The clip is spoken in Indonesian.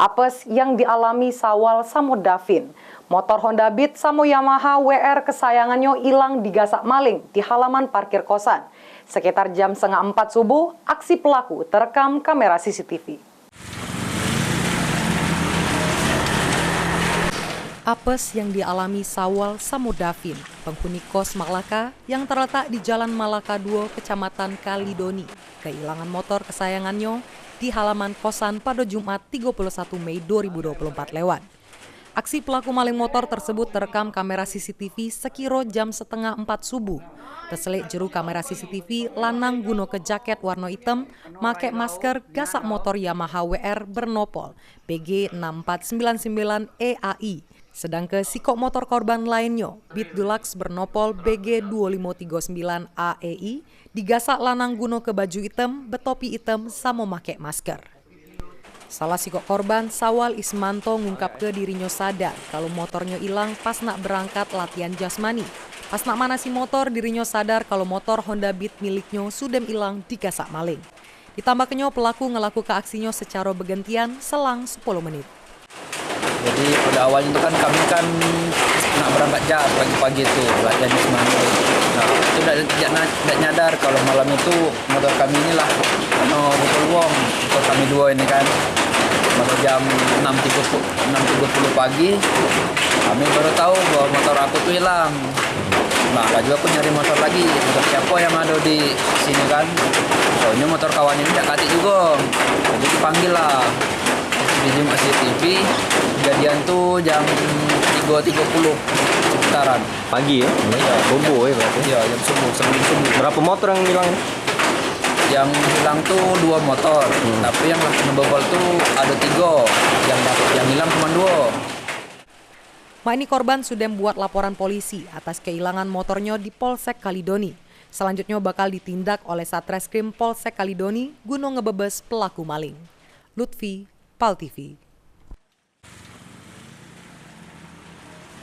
apes yang dialami Sawal Samud Davin. Motor Honda Beat sama Yamaha WR kesayangannya hilang digasak maling di halaman parkir kosan. Sekitar jam 3:30 subuh, aksi pelaku terekam kamera CCTV. Apes yang dialami Sawal Samud Davin, penghuni kos Malaka yang terletak di Jalan Malaka 2, Kecamatan Kalidoni, kehilangan motor kesayangannya di halaman kosan pada Jumat 31 Mei 2024 lewat. Aksi pelaku maling motor tersebut terekam kamera CCTV sekira jam 3:30 subuh. Terselik jeru kamera CCTV lanang guno ke jaket warna hitam, make masker, gasak motor Yamaha WR bernopol BG 6499 EAI. Sedang ke sikok motor korban lainnya, Beat Deluxe bernopol BG 2539 AEI, digasak lanang guno ke baju hitam, betopi hitam, sama make masker. Salah sikok korban, Sawal Ismanto ngungkap ke dirinya sadar kalau motornya hilang pas nak berangkat latihan jasmani. Pas nak manasi motor, dirinya sadar kalau motor Honda Beat miliknya sudah hilang digasak maling. Ditambahnya pelaku ngelaku ke aksinya secara bergantian selang 10 menit. Jadi pada awalnya itu kan kami nak berangkat jas pagi-pagi itu latihan jasmani. Nah itu tidak nyadar kalau malam itu motor kami inilah karena botol uang motor kami dua ini kan. Pada jam 6.30 pagi kami baru tahu bahwa motor aku tuh hilang. Nah laju aku nyari motor lagi, motor siapa yang ada di sini kan. Soalnya motor kawan ini tidak katik juga, jadi dipanggil lah. Di Jumat CCTV, kejadian tuh jam 3.30 sekitaran. Pagi ya? Iya. Bobo ya berarti? Iya, jam sebelum subuh. Berapa motor yang hilang? Yang hilang tuh 2 motor, tapi yang kena bobol tuh ada 3, yang hilang cuma 2. Mak ini korban sudah membuat laporan polisi atas kehilangan motornya di Polsek Kalidoni. Selanjutnya bakal ditindak oleh Satreskrim Polsek Kalidoni guna ngebebes pelaku maling. Lutfi, PAL TV.